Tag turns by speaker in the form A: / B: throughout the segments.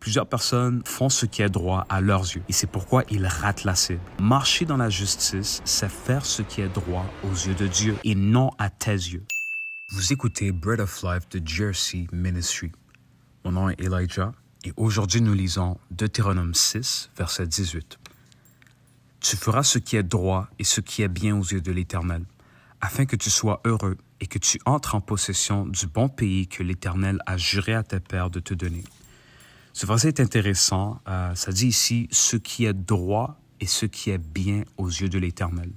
A: Plusieurs personnes font ce qui est droit à leurs yeux et c'est pourquoi ils ratent la cible. Marcher dans la justice, c'est faire ce qui est droit aux yeux de Dieu et non à tes yeux. Vous écoutez Bread of Life de Jersey Ministry. Mon nom est Elijah et aujourd'hui nous lisons Deutéronome 6, verset 18. Tu feras ce qui est droit et ce qui est bien aux yeux de l'Éternel, afin que tu sois heureux et que tu entres en possession du bon pays que l'Éternel a juré à tes pères de te donner. Ce verset est intéressant. Ça dit ici « ce qui est droit et ce qui est bien aux yeux de l'Éternel ».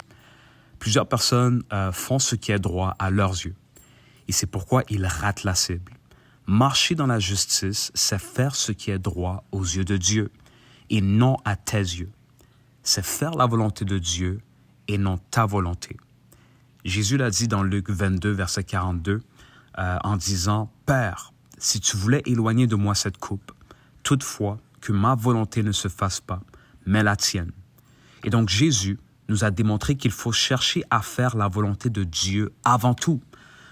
A: Plusieurs personnes font ce qui est droit à leurs yeux. Et c'est pourquoi ils ratent la cible. Marcher dans la justice, c'est faire ce qui est droit aux yeux de Dieu et non à tes yeux. C'est faire la volonté de Dieu et non ta volonté. Jésus l'a dit dans Luc 22, verset 42, en disant « Père, si tu voulais éloigner de moi cette coupe, toutefois, que ma volonté ne se fasse pas, mais la tienne. » Et donc Jésus nous a démontré qu'il faut chercher à faire la volonté de Dieu avant tout.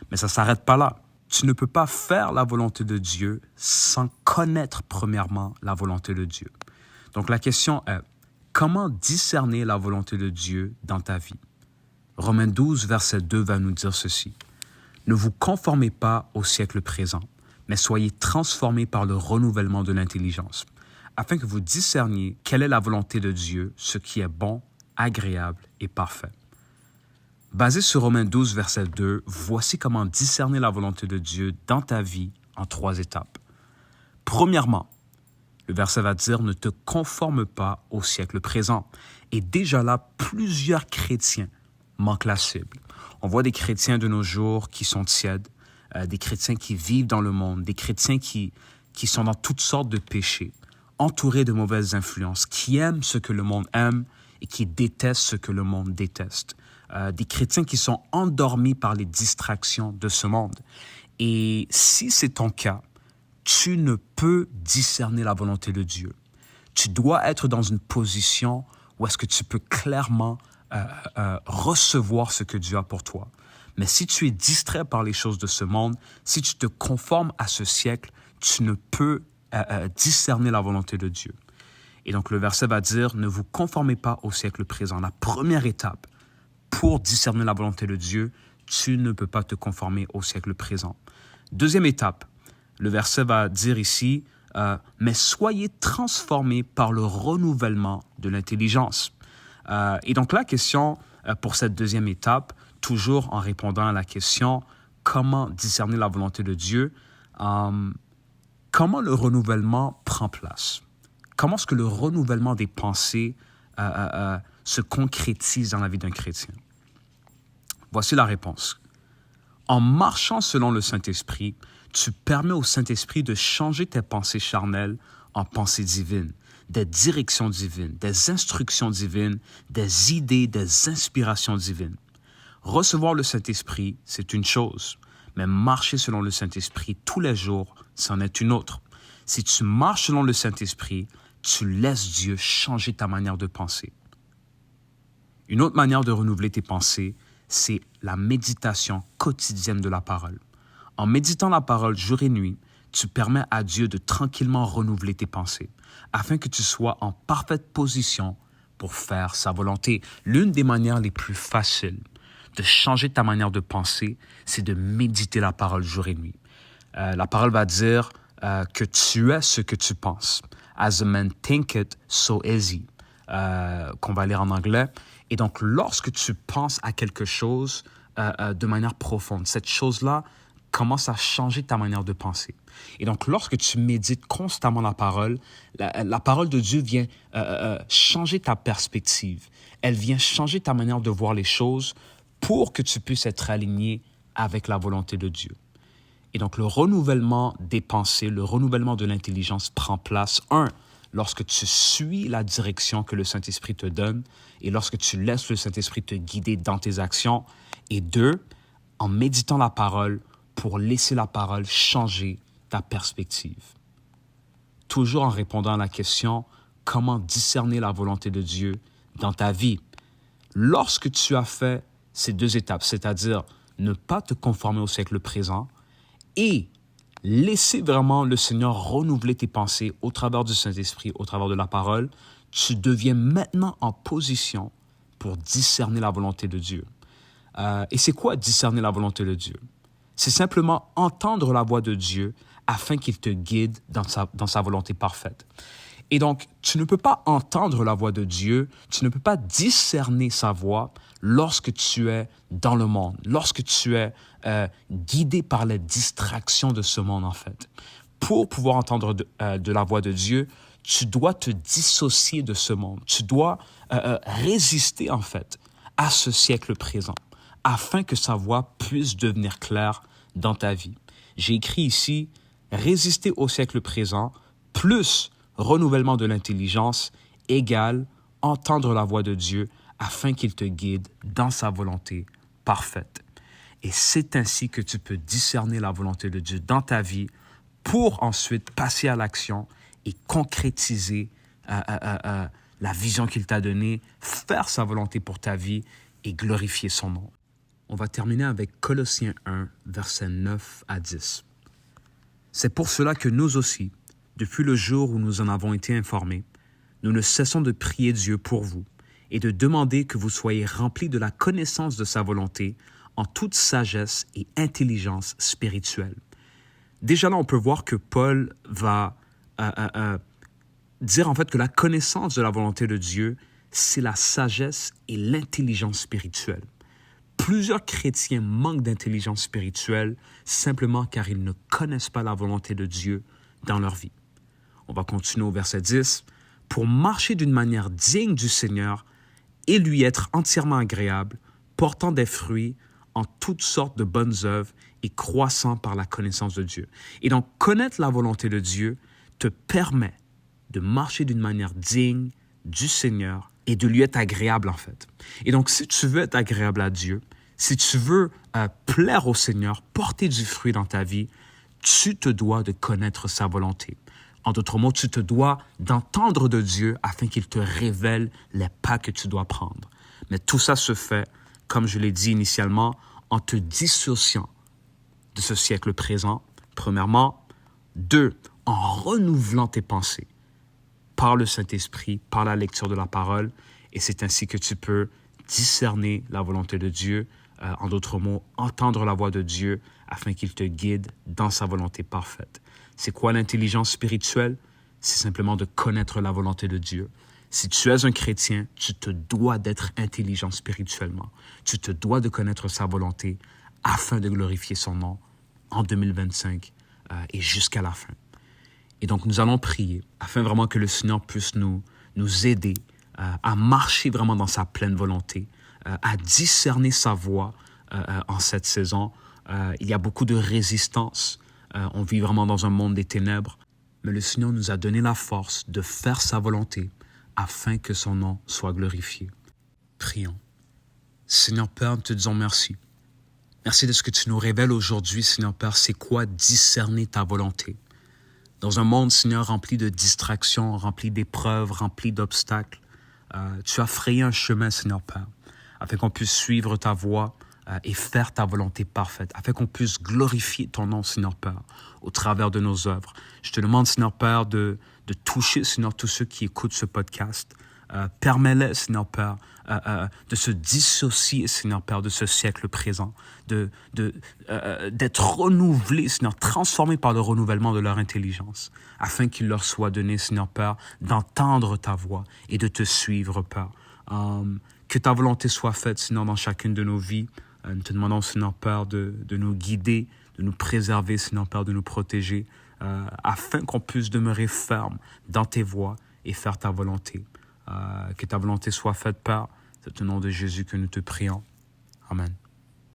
A: Mais ça ne s'arrête pas là. Tu ne peux pas faire la volonté de Dieu sans connaître premièrement la volonté de Dieu. Donc la question est, comment discerner la volonté de Dieu dans ta vie? Romains 12, verset 2 va nous dire ceci. « Ne vous conformez pas au siècle présent, mais soyez transformés par le renouvellement de l'intelligence, afin que vous discerniez quelle est la volonté de Dieu, ce qui est bon, agréable et parfait. » Basé sur Romains 12, verset 2, voici comment discerner la volonté de Dieu dans ta vie en 3 étapes. Premièrement, le verset va dire « Ne te conforme pas au siècle présent ». Et déjà là, plusieurs chrétiens manquent la cible. On voit des chrétiens de nos jours qui sont tièdes, des chrétiens qui vivent dans le monde, des chrétiens qui sont dans toutes sortes de péchés, entourés de mauvaises influences, qui aiment ce que le monde aime et qui détestent ce que le monde déteste. Des chrétiens qui sont endormis par les distractions de ce monde. Et si c'est ton cas, tu ne peux discerner la volonté de Dieu. Tu dois être dans une position où est-ce que tu peux clairement recevoir ce que Dieu a pour toi. Mais si tu es distrait par les choses de ce monde, si tu te conformes à ce siècle, tu ne peux discerner la volonté de Dieu. Et donc le verset va dire, ne vous conformez pas au siècle présent. La première étape pour discerner la volonté de Dieu, tu ne peux pas te conformer au siècle présent. Deuxième étape, le verset va dire ici, mais soyez transformés par le renouvellement de l'intelligence. Et donc la question pour cette deuxième étape, toujours en répondant à la question comment discerner la volonté de Dieu, comment le renouvellement prend place? Comment est-ce que le renouvellement des pensées se concrétise dans la vie d'un chrétien? Voici la réponse. En marchant selon le Saint-Esprit, tu permets au Saint-Esprit de changer tes pensées charnelles en pensées divines, des directions divines, des instructions divines, des idées, des inspirations divines. Recevoir le Saint-Esprit, c'est une chose, mais marcher selon le Saint-Esprit tous les jours, c'en est une autre. Si tu marches selon le Saint-Esprit, tu laisses Dieu changer ta manière de penser. Une autre manière de renouveler tes pensées, c'est la méditation quotidienne de la parole. En méditant la parole jour et nuit, tu permets à Dieu de tranquillement renouveler tes pensées, afin que tu sois en parfaite position pour faire sa volonté. L'une des manières les plus faciles de changer ta manière de penser, c'est de méditer la parole jour et nuit. La parole va dire que tu es ce que tu penses. As a man thinketh, so is he. Qu'on va lire en anglais. Et donc, lorsque tu penses à quelque chose de manière profonde, cette chose-là commence à changer ta manière de penser. Et donc, lorsque tu médites constamment la parole de Dieu vient changer ta perspective. Elle vient changer ta manière de voir les choses pour que tu puisses être aligné avec la volonté de Dieu. Et donc, le renouvellement des pensées, le renouvellement de l'intelligence prend place, lorsque tu suis la direction que le Saint-Esprit te donne et lorsque tu laisses le Saint-Esprit te guider dans tes actions. Et 2, en méditant la parole pour laisser la parole changer ta perspective. Toujours en répondant à la question, comment discerner la volonté de Dieu dans ta vie? Lorsque tu as fait ces 2 étapes, c'est-à-dire ne pas te conformer au siècle présent et laisser vraiment le Seigneur renouveler tes pensées au travers du Saint-Esprit, au travers de la parole, tu deviens maintenant en position pour discerner la volonté de Dieu. Et c'est quoi discerner la volonté de Dieu? C'est simplement entendre la voix de Dieu afin qu'il te guide dans sa volonté parfaite. Et donc, tu ne peux pas entendre la voix de Dieu, tu ne peux pas discerner sa voix lorsque tu es dans le monde, lorsque tu es guidé par les distractions de ce monde, en fait. Pour pouvoir entendre de la voix de Dieu, tu dois te dissocier de ce monde. Tu dois résister, en fait, à ce siècle présent, afin que sa voix puisse devenir claire dans ta vie. J'ai écrit ici, résister au siècle présent, plus renouvellement de l'intelligence, égale entendre la voix de Dieu afin qu'il te guide dans sa volonté parfaite. Et c'est ainsi que tu peux discerner la volonté de Dieu dans ta vie pour ensuite passer à l'action et concrétiser la vision qu'il t'a donnée, faire sa volonté pour ta vie et glorifier son nom. On va terminer avec Colossiens 1, versets 9 à 10. C'est pour cela que nous aussi, depuis le jour où nous en avons été informés, nous ne cessons de prier Dieu pour vous et de demander que vous soyez remplis de la connaissance de sa volonté en toute sagesse et intelligence spirituelle. Déjà là, on peut voir que Paul va dire en fait que la connaissance de la volonté de Dieu, c'est la sagesse et l'intelligence spirituelle. Plusieurs chrétiens manquent d'intelligence spirituelle simplement car ils ne connaissent pas la volonté de Dieu dans leur vie. On va continuer au verset 10. « Pour marcher d'une manière digne du Seigneur et lui être entièrement agréable, portant des fruits en toutes sortes de bonnes œuvres et croissant par la connaissance de Dieu. » Et donc, connaître la volonté de Dieu te permet de marcher d'une manière digne du Seigneur et de lui être agréable, en fait. Et donc, si tu veux être agréable à Dieu, si tu veux plaire au Seigneur, porter du fruit dans ta vie, tu te dois de connaître sa volonté. En d'autres mots, tu te dois d'entendre de Dieu afin qu'il te révèle les pas que tu dois prendre. Mais tout ça se fait, comme je l'ai dit initialement, en te dissociant de ce siècle présent, premièrement. 2, en renouvelant tes pensées par le Saint-Esprit, par la lecture de la parole. Et c'est ainsi que tu peux discerner la volonté de Dieu, en d'autres mots, entendre la voix de Dieu afin qu'il te guide dans sa volonté parfaite. C'est quoi l'intelligence spirituelle? C'est simplement de connaître la volonté de Dieu. Si tu es un chrétien, tu te dois d'être intelligent spirituellement. Tu te dois de connaître sa volonté afin de glorifier son nom en 2025 et jusqu'à la fin. Et donc, nous allons prier afin vraiment que le Seigneur puisse nous aider à marcher vraiment dans sa pleine volonté, à discerner sa voix en cette saison. Il y a beaucoup de résistance. On vit vraiment dans un monde des ténèbres. Mais le Seigneur nous a donné la force de faire sa volonté afin que son nom soit glorifié. Prions. Seigneur Père, nous te disons merci. Merci de ce que tu nous révèles aujourd'hui, Seigneur Père. C'est quoi discerner ta volonté? Dans un monde, Seigneur, rempli de distractions, rempli d'épreuves, rempli d'obstacles, tu as frayé un chemin, Seigneur Père, afin qu'on puisse suivre ta voie et faire ta volonté parfaite, afin qu'on puisse glorifier ton nom, Seigneur Père, au travers de nos œuvres. Je te demande, Seigneur Père, de toucher, Seigneur, tous ceux qui écoutent ce podcast. Permets-les, Seigneur Père, de se dissocier, Seigneur Père, de ce siècle présent, d'être renouvelés, Seigneur, transformés par le renouvellement de leur intelligence, afin qu'il leur soit donné, Seigneur Père, d'entendre ta voix et de te suivre, Père. Que ta volonté soit faite, Seigneur, dans chacune de nos vies. Nous te demandons, Seigneur Père, de nous guider, de nous préserver, Seigneur Père, de nous protéger, afin qu'on puisse demeurer ferme dans tes voies et faire ta volonté. Que ta volonté soit faite, Père. C'est au nom de Jésus que nous te prions. Amen.